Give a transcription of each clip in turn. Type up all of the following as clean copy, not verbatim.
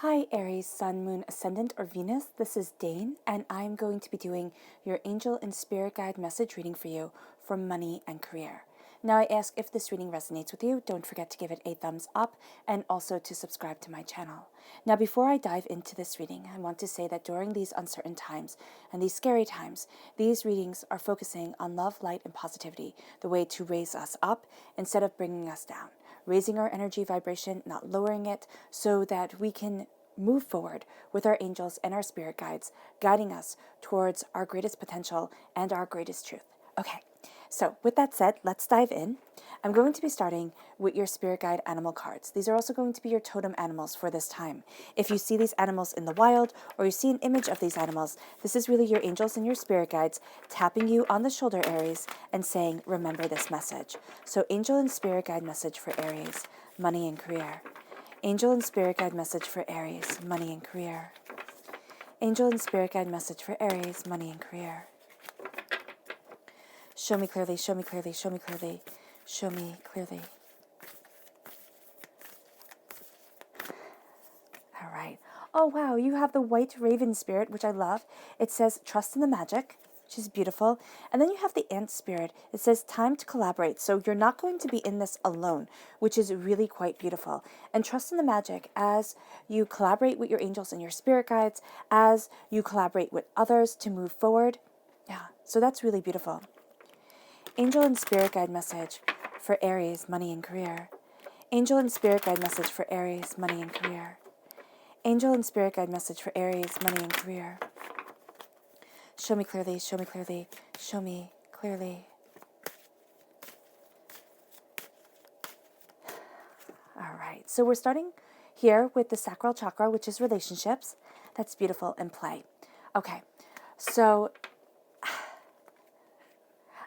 Hi Aries, Sun, Moon, Ascendant, or Venus. This is Dane, and I'm going to be doing your angel and spirit guide message reading for you for money and career. Now, I ask if this reading resonates with you, don't forget to give it a thumbs up and also to subscribe to my channel. Now, before I dive into this reading, I want to say that during these uncertain times and these scary times, these readings are focusing on love, light, and positivity, the way to raise us up instead of bringing us down, raising our energy vibration, not lowering it, so that we can move forward with our angels and our spirit guides, guiding us towards our greatest potential and our greatest truth. Okay, so with that said, let's dive in. I'm going to be starting with your spirit guide animal cards. These are also going to be your totem animals for this time. If you see these animals in the wild or you see an image of these animals, this is really your angels and your spirit guides tapping you on the shoulder, Aries, and saying, remember this message. So angel and spirit guide message for Aries, money and career. Angel and spirit guide message for Aries, money and career. Angel and spirit guide message for Aries, money and career. Show me clearly, show me clearly, show me clearly, show me clearly. All right. Oh, wow, you have the white raven spirit, which I love. It says, trust in the magic, which is beautiful. And then you have the ant spirit. It says, time to collaborate. So you're not going to be in this alone, which is really quite beautiful. And trust in the magic as you collaborate with your angels and your spirit guides, as you collaborate with others to move forward. Yeah, so that's really beautiful. Angel and spirit guide message for Aries, money and career. Angel and spirit guide message for Aries, money and career. Angel and spirit guide message for Aries, money and career. Show me clearly, show me clearly, show me clearly. All right, so we're starting here with the sacral chakra, which is relationships. That's beautiful, and play. Okay, so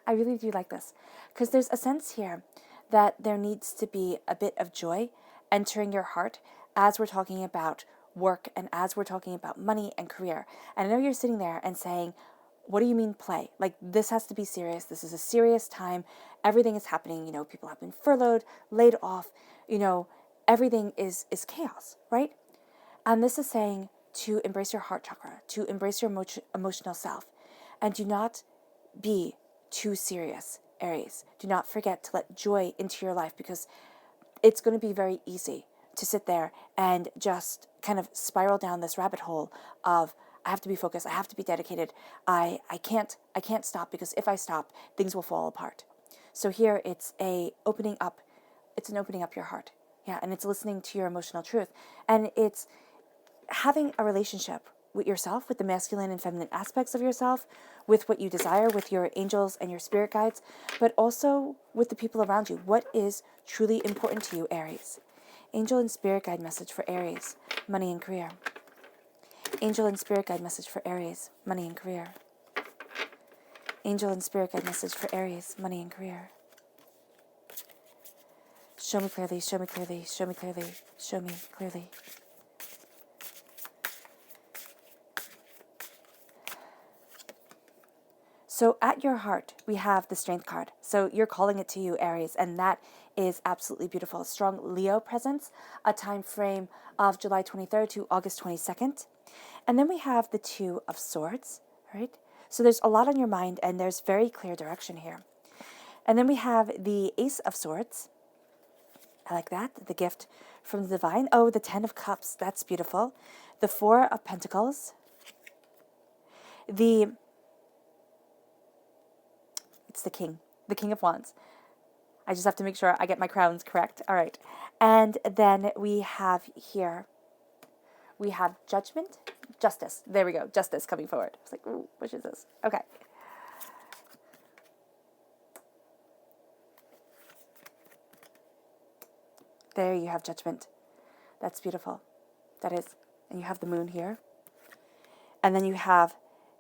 I really do like this because there's a sense here that there needs to be a bit of joy entering your heart as we're talking about work and as we're talking about money and career. And I know you're sitting there and saying, what do you mean play? Like, this has to be serious. This is a serious time. Everything is happening. You know, people have been furloughed, laid off. You know, everything is chaos, right? And this is saying to embrace your heart chakra, to embrace your emotional self, and do not be too serious, Aries. Do not forget to let joy into your life, because it's going to be very easy to sit there and just kind of spiral down this rabbit hole of, I have to be focused, I have to be dedicated, I can't stop, because if I stop, things will fall apart. So here it's an opening up your heart. Yeah, and it's listening to your emotional truth. And it's having a relationship with yourself, with the masculine and feminine aspects of yourself, with what you desire, with your angels and your spirit guides, but also with the people around you. What is truly important to you, Aries? Angel and spirit guide message for Aries, money and career. Angel and spirit guide message for Aries, money and career. Angel and spirit guide message for Aries, money and career. Show me clearly, show me clearly, show me clearly, show me clearly. So at your heart, we have the Strength card. So you're calling it to you, Aries, and that is absolutely beautiful. Strong Leo presence, a time frame of July 23rd to August 22nd. And then we have the Two of Swords, right? So there's a lot on your mind, and there's very clear direction here. And then we have the Ace of Swords. I like that, the gift from the divine. Oh, the Ten of Cups, that's beautiful. The Four of Pentacles. It's the King of Wands. I just have to make sure I get my crowns correct. All right. And then we have here, we have Justice. There we go. Justice coming forward. It's like, ooh, which is this? Okay. There you have Judgment. That's beautiful. That is. And you have the Moon here. And then you have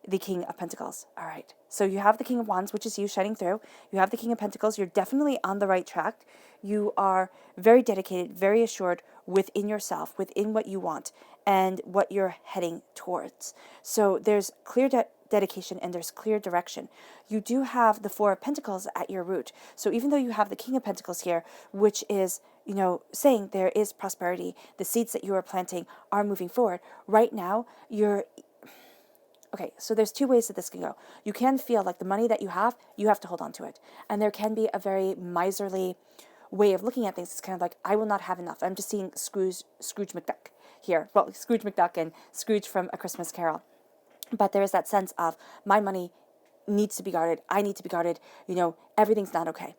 the King of Pentacles. All right. So you have the King of Wands, which is you shining through. You have the King of Pentacles. You're definitely on the right track. You are very dedicated, very assured within yourself, within what you want and what you're heading towards. So there's clear dedication and there's clear direction. You do have the Four of Pentacles at your root. So even though you have the King of Pentacles here, which is, saying there is prosperity, the seeds that you are planting are moving forward. Right now, okay, so there's two ways that this can go. You can feel like the money that you have to hold on to it. And there can be a very miserly way of looking at things. It's kind of like, I will not have enough. I'm just seeing Scrooge McDuck here. Well, Scrooge McDuck and Scrooge from A Christmas Carol. But there is that sense of, my money needs to be guarded. I need to be guarded. Everything's not okay.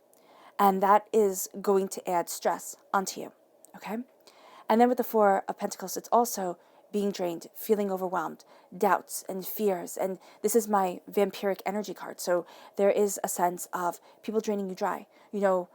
And that is going to add stress onto you. Okay? And then with the Four of Pentacles, it's also being drained, feeling overwhelmed, doubts and fears. And this is my vampiric energy card. So there is a sense of people draining you dry,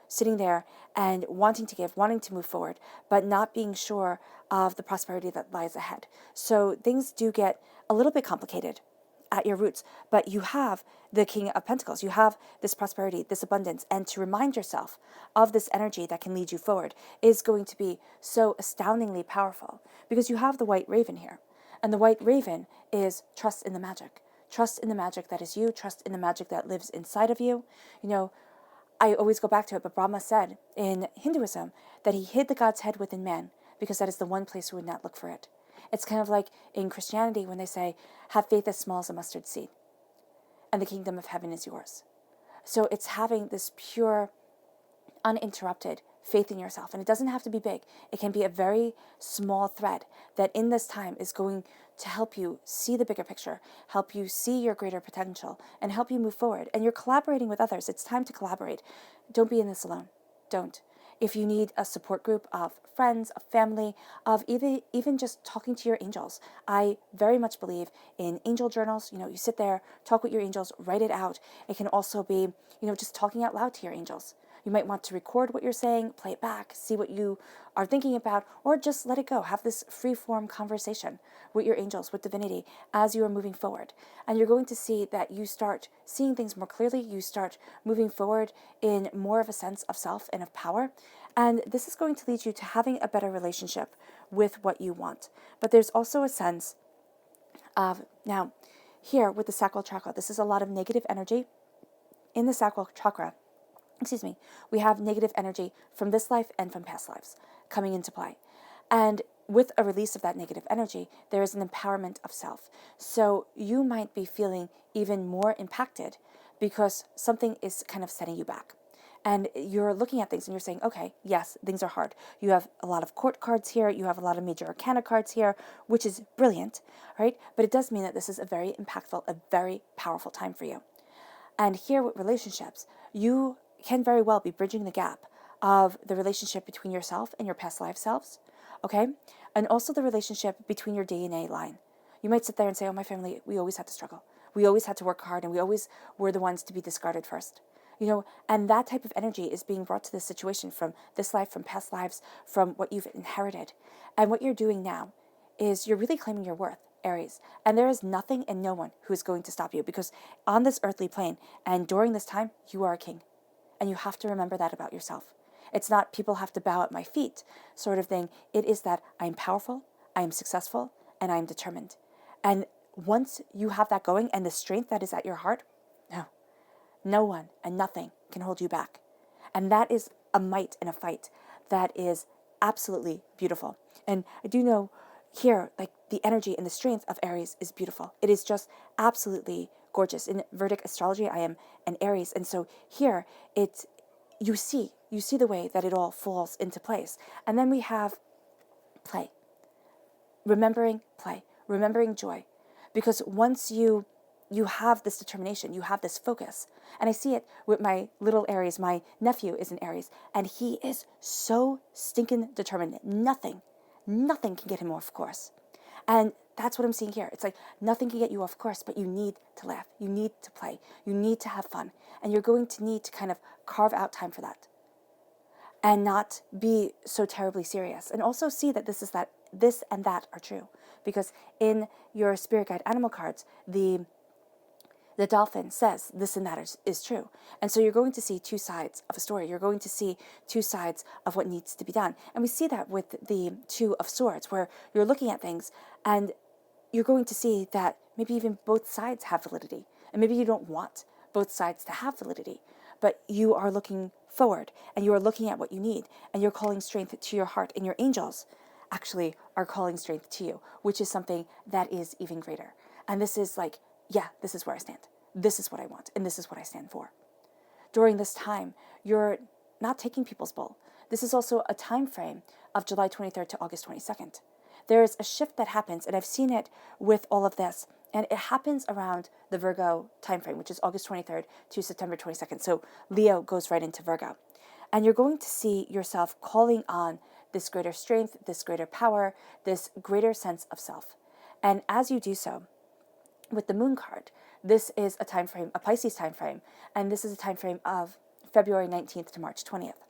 sitting there and wanting to give, wanting to move forward, but not being sure of the prosperity that lies ahead. So things do get a little bit complicated at your roots, but you have the King of Pentacles. You have this prosperity, this abundance, and to remind yourself of this energy that can lead you forward is going to be so astoundingly powerful, because you have the White Raven here. And the White Raven is trust in the magic. Trust in the magic that is you. Trust in the magic that lives inside of you. I always go back to it, but Brahma said in Hinduism that he hid the God's head within man because that is the one place we would not look for it. It's kind of like in Christianity when they say, have faith as small as a mustard seed, and the kingdom of heaven is yours. So it's having this pure, uninterrupted faith in yourself. And it doesn't have to be big. It can be a very small thread that in this time is going to help you see the bigger picture, help you see your greater potential, and help you move forward. And you're collaborating with others. It's time to collaborate. Don't be in this alone. Don't. If you need a support group of friends, of family, of even just talking to your angels, I very much believe in angel journals. You sit there, talk with your angels, write it out. It can also be, just talking out loud to your angels. You might want to record what you're saying, play it back, see what you are thinking about, or just let it go. Have this free-form conversation with your angels, with divinity, as you are moving forward. And you're going to see that you start seeing things more clearly. You start moving forward in more of a sense of self and of power. And this is going to lead you to having a better relationship with what you want. But there's also a sense of, now, here with the sacral chakra, this is a lot of negative energy in the sacral chakra. We have negative energy from this life and from past lives coming into play. And with a release of that negative energy, there is an empowerment of self. So you might be feeling even more impacted because something is kind of setting you back. And you're looking at things and you're saying, okay, yes, things are hard. You have a lot of court cards here. You have a lot of major arcana cards here, which is brilliant, right? But it does mean that this is a very impactful, a very powerful time for you. And here with relationships, you can very well be bridging the gap of the relationship between yourself and your past life selves, okay? And also the relationship between your DNA line. You might sit there and say, oh, my family, we always had to struggle. We always had to work hard, and we always were the ones to be discarded first. And that type of energy is being brought to this situation from this life, from past lives, from what you've inherited. And what you're doing now is you're really claiming your worth, Aries. And there is nothing and no one who is going to stop you, because on this earthly plane and during this time, you are a king. And you have to remember that about yourself. It's not people have to bow at my feet sort of thing. It is that I am powerful, I am successful, and I am determined. And once you have that going and the strength that is at your heart, no one and nothing can hold you back. And that is a might and a fight that is absolutely beautiful. And I do know here, like, the energy and the strength of Aries is beautiful. It is just absolutely gorgeous. In Vedic astrology, I am an Aries. And so here, you see the way that it all falls into place. And then we have play. Remembering play. Remembering joy. Because once you have this determination, you have this focus. And I see it with my little Aries. My nephew is an Aries, and he is so stinking determined. Nothing can get him off course. And that's what I'm seeing here. It's like nothing can get you off course, but you need to laugh. You need to play. You need to have fun. And you're going to need to kind of carve out time for that. And not be so terribly serious. And also see that this and that are true. Because in your spirit guide animal cards, the dolphin says this and that is true. And so you're going to see two sides of a story. You're going to see two sides of what needs to be done. And we see that with the Two of Swords, where you're looking at things and you're going to see that maybe even both sides have validity. And maybe you don't want both sides to have validity, but you are looking forward and you are looking at what you need and you're calling strength to your heart, and your angels actually are calling strength to you, which is something that is even greater. And this is like, yeah, this is where I stand. This is what I want, and this is what I stand for. During this time, you're not taking people's bull. This is also a time frame of July 23rd to August 22nd. There is a shift that happens, and I've seen it with all of this, and it happens around the Virgo time frame, which is August 23rd to September 22nd. So Leo goes right into Virgo. And you're going to see yourself calling on this greater strength, this greater power, this greater sense of self. And as you do so, with the moon card, this is a time frame, a Pisces time frame, and this is a time frame of February 19th to March 20th.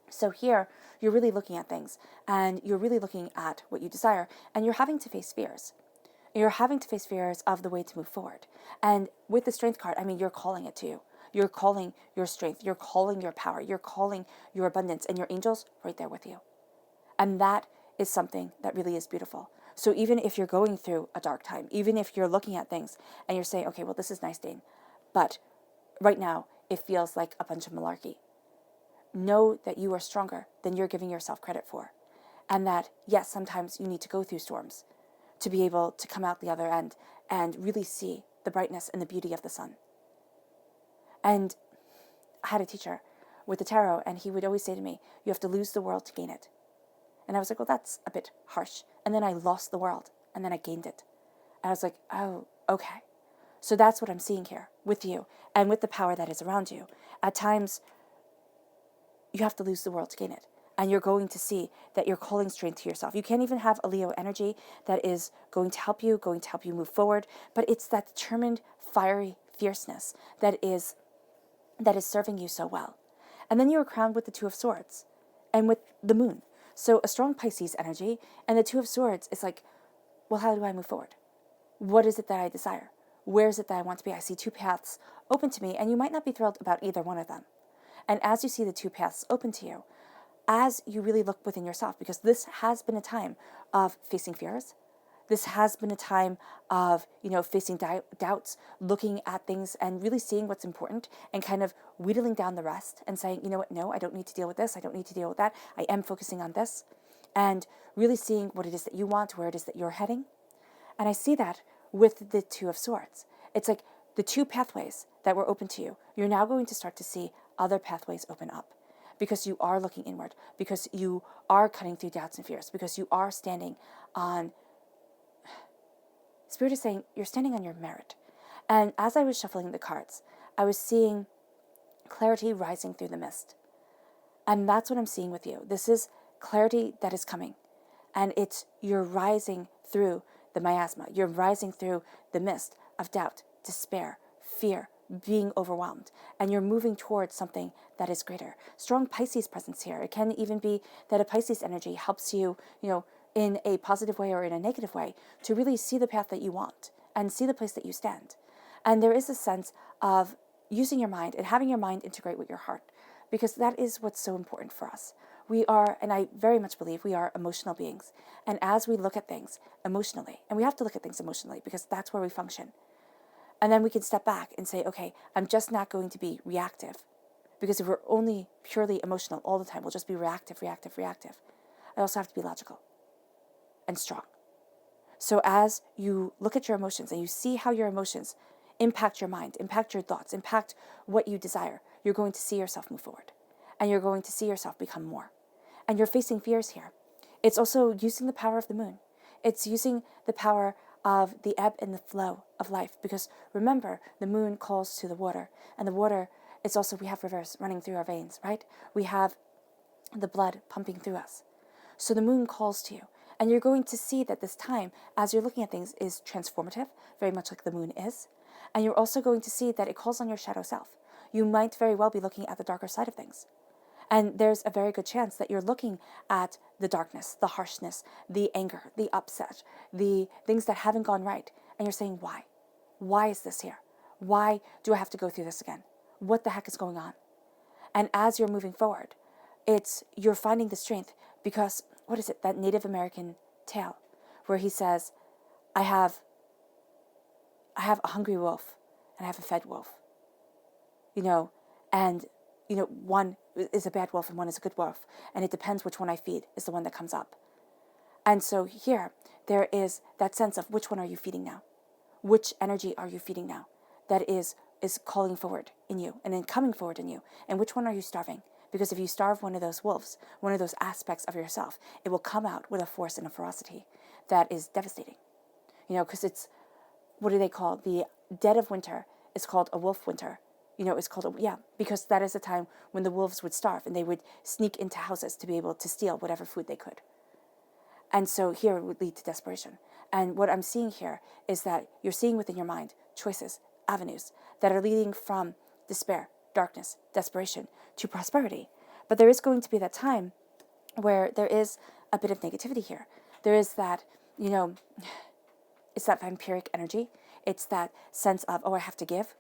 So here, you're really looking at things, and you're really looking at what you desire, and you're having to face fears. You're having to face fears of the way to move forward. And with the strength card, I mean, you're calling it to you. You're calling your strength. You're calling your power. You're calling your abundance, and your angels right there with you. And that is something that really is beautiful. So even if you're going through a dark time, even if you're looking at things and you're saying, okay, well, this is nice, Dane, but right now it feels like a bunch of malarkey, know that you are stronger than you're giving yourself credit for. And that, yes, sometimes you need to go through storms to be able to come out the other end and really see the brightness and the beauty of the sun. And I had a teacher with the tarot, and he would always say to me, you have to lose the world to gain it. And I was like, well, that's a bit harsh. And then I lost the world, and then I gained it. And I was like, oh, okay. So that's what I'm seeing here with you and with the power that is around you. At times, you have to lose the world to gain it. And you're going to see that you're calling strength to yourself. You can't even have a Leo energy that is going to help you move forward. But it's that determined, fiery fierceness that is serving you so well. And then you are crowned with the Two of Swords and with the moon. So a strong Pisces energy, and the Two of Swords is like, well, how do I move forward? What is it that I desire? Where is it that I want to be? I see two paths open to me, and you might not be thrilled about either one of them. And as you see the two paths open to you, as you really look within yourself, because this has been a time of facing fears, this has been a time of, facing doubts, looking at things and really seeing what's important and kind of whittling down the rest and saying, you know what, no, I don't need to deal with this. I don't need to deal with that. I am focusing on this, and really seeing what it is that you want, where it is that you're heading. And I see that with the Two of Swords. It's like the two pathways that were open to you. You're now going to start to see other pathways open up, because you are looking inward, because you are cutting through doubts and fears, because you are standing on, Spirit is saying, you're standing on your merit. And as I was shuffling the cards, I was seeing clarity rising through the mist. And that's what I'm seeing with you. This is clarity that is coming. And you're rising through the miasma. You're rising through the mist of doubt, despair, fear, being overwhelmed. And you're moving towards something that is greater. Strong Pisces presence here. It can even be that a Pisces energy helps you, in a positive way or in a negative way, to really see the path that you want and see the place that you stand. And there is a sense of using your mind and having your mind integrate with your heart, because that is what's so important for us. We are, and I very much believe we are emotional beings. And as we look at things emotionally, and we have to look at things emotionally because that's where we function. And then we can step back and say, okay, I'm just not going to be reactive. Because if we're only purely emotional all the time, we'll just be reactive. I also have to be logical and strong. So as you look at your emotions and you see how your emotions impact your mind, impact your thoughts, impact what you desire, you're going to see yourself move forward. And you're going to see yourself become more. And you're facing fears here. It's also using the power of the moon. It's using the power of the ebb and the flow of life. Because remember, the moon calls to the water. And the water, it's also, we have rivers running through our veins, right? We have the blood pumping through us. So the moon calls to you. And you're going to see that this time, as you're looking at things, is transformative, very much like the moon is. And you're also going to see that it calls on your shadow self. You might very well be looking at the darker side of things. And there's a very good chance that you're looking at the darkness, the harshness, the anger, the upset, the things that haven't gone right. And you're saying, why? Why is this here? Why do I have to go through this again? What the heck is going on? And as you're moving forward, you're finding the strength because, what is it, that Native American tale where he says, I have I have a hungry wolf and I have a fed wolf, and, one is a bad wolf and one is a good wolf. And it depends which one I feed is the one that comes up. And so here, there is that sense of which one are you feeding now? Which energy are you feeding now that is calling forward in you and then coming forward in you? And which one are you starving? Because if you starve one of those wolves, one of those aspects of yourself, it will come out with a force and a ferocity that is devastating. Because it's, what do they call? The dead of winter is called a wolf winter. It's called, because that is the time when the wolves would starve and they would sneak into houses to be able to steal whatever food they could. And so here it would lead to desperation. And what I'm seeing here is that you're seeing within your mind choices, avenues that are leading from despair, darkness, desperation to prosperity. But there is going to be that time where there is a bit of negativity here. There is that, it's that vampiric energy. It's that sense of, I have to give,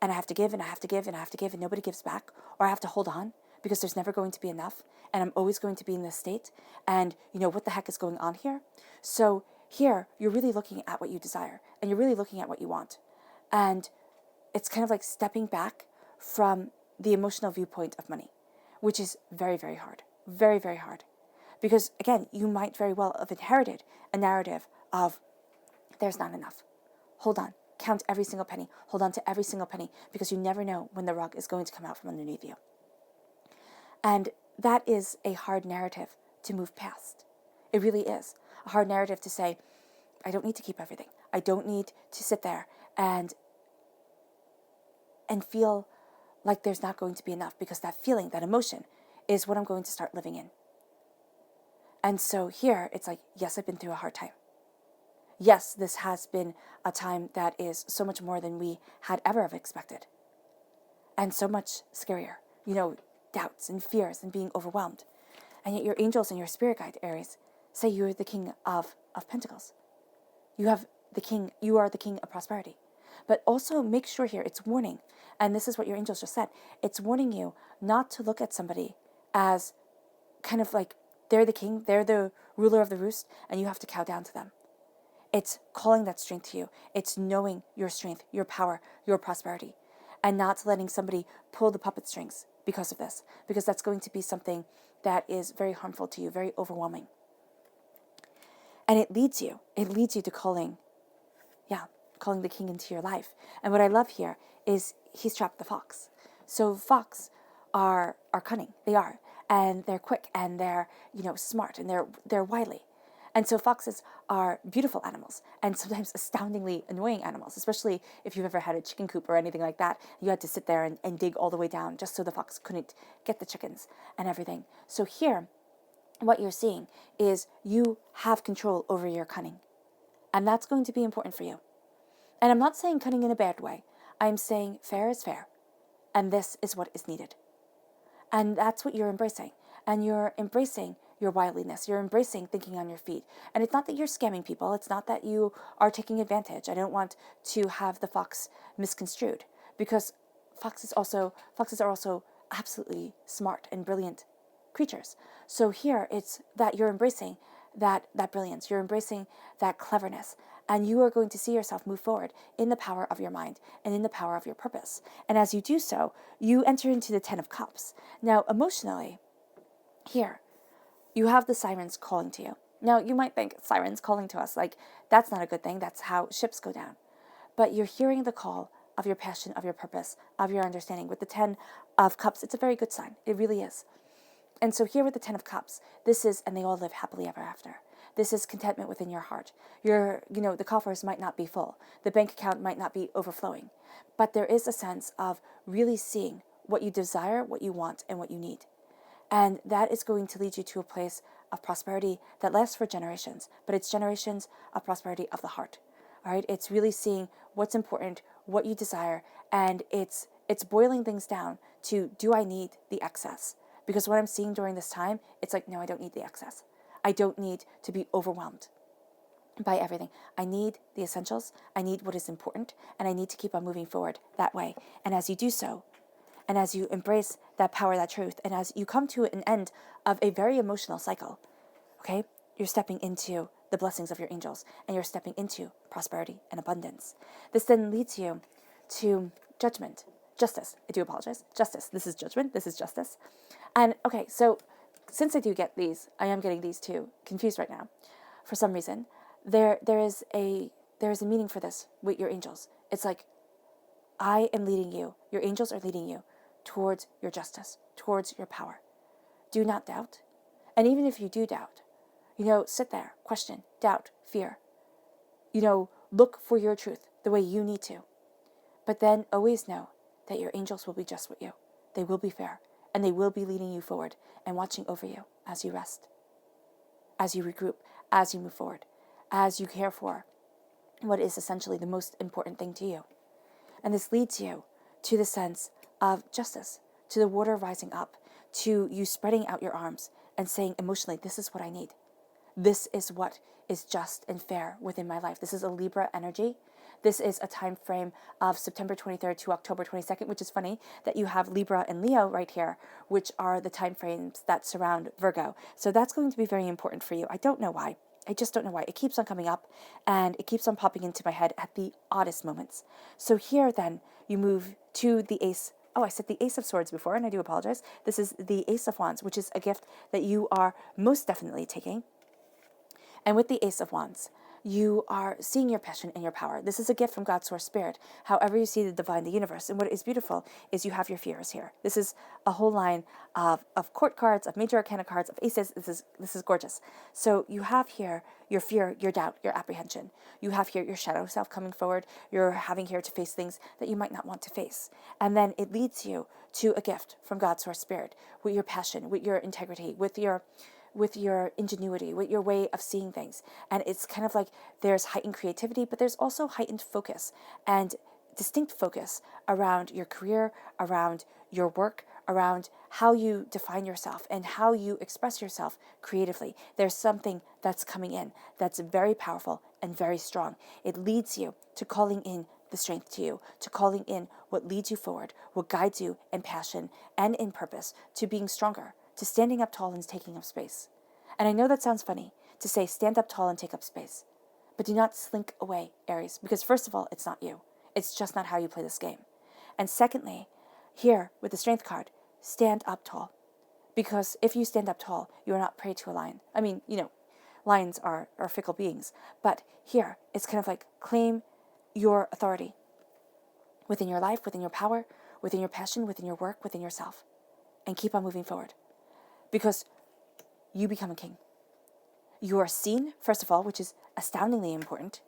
and I have to give, and I have to give, and I have to give, and nobody gives back, or I have to hold on because there's never going to be enough, and I'm always going to be in this state, and what the heck is going on here? So here, you're really looking at what you desire, and you're really looking at what you want. And it's kind of like stepping back from the emotional viewpoint of money, which is very, very hard. Very, very hard. Because, again, you might very well have inherited a narrative of, there's not enough. Hold on. Count every single penny. Hold on to every single penny, because you never know when the rug is going to come out from underneath you. And that is a hard narrative to move past. It really is. A hard narrative to say, I don't need to keep everything. I don't need to sit there and feel like there's not going to be enough, because that feeling, that emotion, is what I'm going to start living in. And so here, it's like, yes, I've been through a hard time. Yes, this has been a time that is so much more than we had ever have expected. And so much scarier. Doubts and fears and being overwhelmed. And yet your angels and your spirit guide, Aries, say you're the king of pentacles. You are the king of prosperity. But also make sure here, it's warning, and this is what your angels just said, it's warning you not to look at somebody as kind of like they're the king, they're the ruler of the roost, and you have to cow down to them. It's calling that strength to you. It's knowing your strength, your power, your prosperity, and not letting somebody pull the puppet strings because of this, because that's going to be something that is very harmful to you, very overwhelming. And it leads you to calling the king into your life. And what I love here is he's trapped the fox. So fox are cunning. They are. And they're quick and they're, smart and they're wily. And so foxes are beautiful animals and sometimes astoundingly annoying animals, especially if you've ever had a chicken coop or anything like that. You had to sit there and dig all the way down just so the fox couldn't get the chickens and everything. So here, what you're seeing is you have control over your cunning. And that's going to be important for you. And I'm not saying cunning in a bad way. I'm saying fair is fair. And this is what is needed. And that's what you're embracing. And you're embracing your wiliness. You're embracing thinking on your feet. And it's not that you're scamming people. It's not that you are taking advantage. I don't want to have the fox misconstrued, because foxes are also absolutely smart and brilliant creatures. So here it's that you're embracing that brilliance. You're embracing that cleverness. And you are going to see yourself move forward in the power of your mind and in the power of your purpose. And as you do so, you enter into the 10 of Cups. Now, emotionally, here, you have the sirens calling to you. Now, you might think, sirens calling to us, like, that's not a good thing. That's how ships go down. But you're hearing the call of your passion, of your purpose, of your understanding. With the 10 of Cups, it's a very good sign. It really is. And so here with the 10 of Cups, this is, and they all live happily ever after. This is contentment within your heart. The coffers might not be full. The bank account might not be overflowing. But there is a sense of really seeing what you desire, what you want, and what you need. And that is going to lead you to a place of prosperity that lasts for generations. But it's generations of prosperity of the heart. All right? It's really seeing what's important, what you desire, and it's boiling things down to, do I need the excess? Because what I'm seeing during this time, it's like, no, I don't need the excess. I don't need to be overwhelmed by everything. I need the essentials. I need what is important, and I need to keep on moving forward that way. And as you do so, and as you embrace that power, that truth, and as you come to an end of a very emotional cycle, okay, you're stepping into the blessings of your angels, and you're stepping into prosperity and abundance. This then leads you to judgment, justice. I do apologize. Justice. This is judgment. This is justice. And okay, so since I do get these, I am getting these two confused right now. For some reason, there is a meaning for this with your angels. It's like, I am leading you. Your angels are leading you towards your justice, towards your power. Do not doubt. And even if you do doubt, sit there, question, doubt, fear. Look for your truth the way you need to. But then always know that your angels will be just with you. They will be fair, and they will be leading you forward and watching over you as you rest, as you regroup, as you move forward, as you care for what is essentially the most important thing to you. And this leads you to the sense of justice, to the water rising up, to you spreading out your arms and saying emotionally, this is what I need. This is what is just and fair within my life. This is a Libra energy. This is a time frame of September 23rd to October 22nd, which is funny that you have Libra and Leo right here, which are the time frames that surround Virgo. So that's going to be very important for you. I don't know why. I just don't know why. It keeps on coming up and it keeps on popping into my head at the oddest moments. So here then you move to the Ace. Oh, I said the Ace of Swords before, and I do apologize. This is the Ace of Wands, which is a gift that you are most definitely taking. And with the Ace of Wands, you are seeing your passion and your power. This is a gift from God's source spirit. However you see the divine, the universe. And what is beautiful is you have your fears here. This is a whole line of court cards, of major arcana cards, of aces. This is gorgeous. So you have here your fear, your doubt, your apprehension. You have here your shadow self coming forward. You're having here to face things that you might not want to face. And then it leads you to a gift from God's source spirit with your passion, with your integrity, with your ingenuity, with your way of seeing things. And it's kind of like there's heightened creativity, but there's also heightened focus and distinct focus around your career, around your work, around how you define yourself and how you express yourself creatively. There's something that's coming in that's very powerful and very strong. It leads you to calling in the strength to you, to calling in what leads you forward, what guides you in passion and in purpose, to being stronger, to standing up tall and taking up space. And I know that sounds funny to say stand up tall and take up space, but do not slink away, Aries, because first of all, it's not you. It's just not how you play this game. And secondly, here with the strength card, stand up tall. Because if you stand up tall, you are not prey to a lion. I mean, lions are fickle beings. But here, it's kind of like claim your authority within your life, within your power, within your passion, within your work, within yourself. And keep on moving forward. Because you become a king. You are seen, first of all, which is astoundingly important,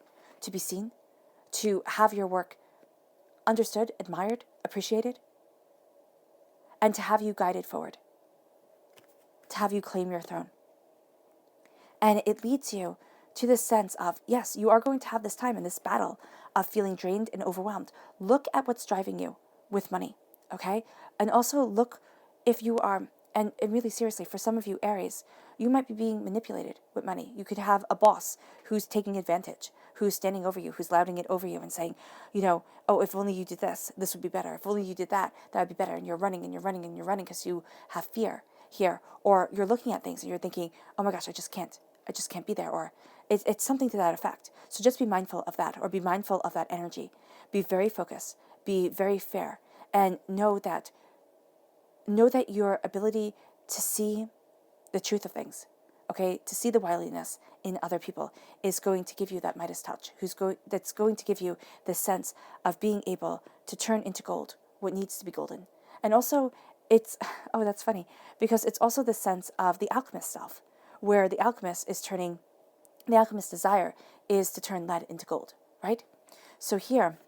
to be seen, to have your work understood, admired, appreciated, and to have you guided forward, to have you claim your throne. And it leads you to this sense of, yes, you are going to have this time in this battle of feeling drained and overwhelmed. Look at what's driving you with money, okay? And also look if you are, and really seriously, for some of you Aries, you might be being manipulated with money. You could have a boss who's taking advantage, who's standing over you, who's lauding it over you and saying, oh, if only you did this, this would be better. If only you did that, that would be better. And you're running and you're running and you're running because you have fear here. Or you're looking at things and you're thinking, oh my gosh, I just can't be there. Or it's something to that effect. So just be mindful of that, or be mindful of that energy. Be very focused, be very fair, and know that your ability to see the truth of things, okay, to see the wiliness in other people is going to give you that Midas touch, that's going to give you the sense of being able to turn into gold what needs to be golden. And also, that's funny, because it's also the sense of the alchemist self, where the alchemist's desire is to turn lead into gold, right? So here,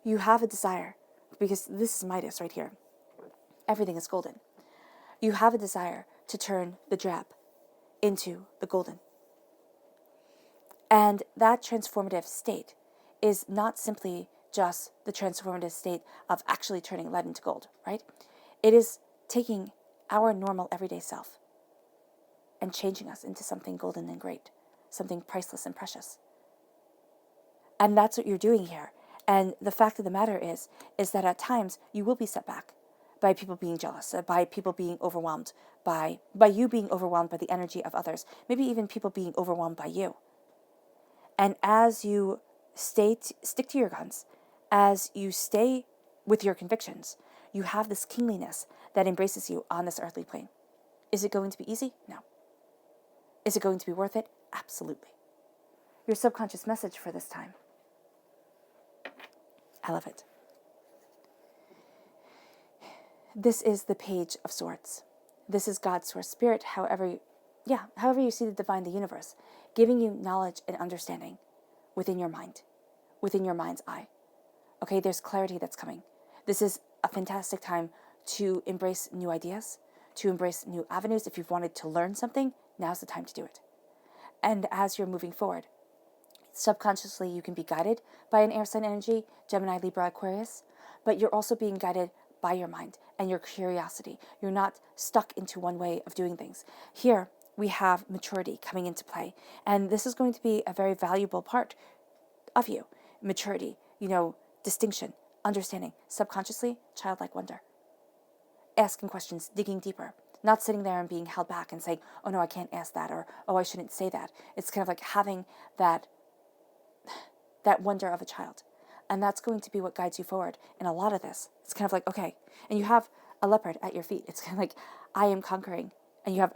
you have a desire, because this is Midas right here. Everything is golden. You have a desire to turn the drab into the golden. And that transformative state is not simply just the transformative state of actually turning lead into gold, right? It is taking our normal everyday self and changing us into something golden and great, something priceless and precious. And that's what you're doing here. And the fact of the matter is that at times you will be set back. by people being jealous, by people being overwhelmed, by you being overwhelmed by the energy of others, maybe even people being overwhelmed by you. And as you stick to your guns, as you stay with your convictions, you have this kingliness that embraces you on this earthly plane. Is it going to be easy? No. Is it going to be worth it? Absolutely. Your subconscious message for this time. I love it. This is the Page of Swords. This is God's source spirit, however you see the divine, the universe, giving you knowledge and understanding within your mind, within your mind's eye. Okay, there's clarity that's coming. This is a fantastic time to embrace new ideas, to embrace new avenues. If you've wanted to learn something, now's the time to do it. And as you're moving forward, subconsciously you can be guided by an air sign energy, Gemini, Libra, Aquarius, but you're also being guided by your mind and your curiosity. You're not stuck into one way of doing things. Here we have maturity coming into play, and this is going to be a very valuable part of you. Maturity, distinction, understanding, subconsciously, childlike wonder. Asking questions, digging deeper, not sitting there and being held back and saying, oh no, I can't ask that, or oh, I shouldn't say that. It's kind of like having that wonder of a child. And that's going to be what guides you forward in a lot of this. It's kind of like, okay, and you have a leopard at your feet. It's kind of like, I am conquering. And you have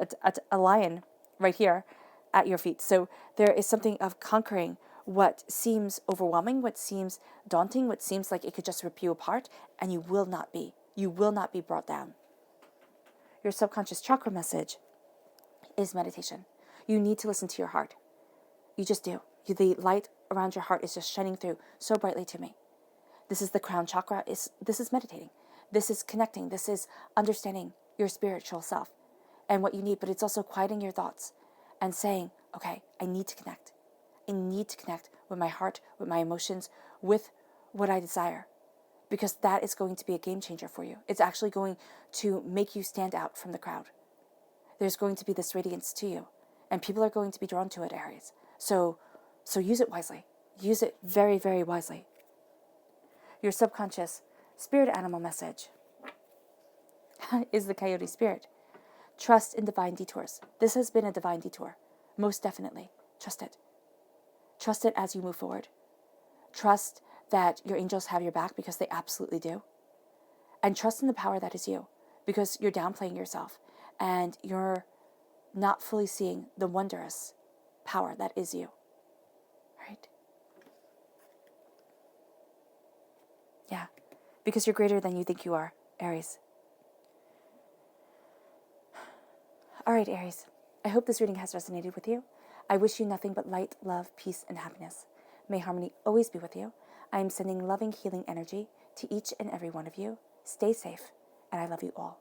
a lion right here at your feet. So there is something of conquering what seems overwhelming, what seems daunting, what seems like it could just rip you apart, and you will not be. You will not be brought down. Your subconscious chakra message is meditation. You need to listen to your heart. You just do. The light around your heart is just shining through so brightly to me. This is the crown chakra. This is meditating. This is connecting. This is understanding your spiritual self and what you need. But it's also quieting your thoughts and saying, okay, I need to connect. I need to connect with my heart, with my emotions, with what I desire. Because that is going to be a game changer for you. It's actually going to make you stand out from the crowd. There's going to be this radiance to you. And people are going to be drawn to it, Aries. So use it wisely. Use it very, very wisely. Your subconscious spirit animal message is the coyote spirit. Trust in divine detours. This has been a divine detour. Most definitely. Trust it. Trust it as you move forward. Trust that your angels have your back, because they absolutely do. And trust in the power that is you, because you're downplaying yourself and you're not fully seeing the wondrous power that is you. Right? Yeah, because you're greater than you think you are, Aries. All right, Aries. I hope this reading has resonated with you. I wish you nothing but light, love, peace, and happiness. May harmony always be with you. I am sending loving, healing energy to each and every one of you. Stay safe, and I love you all.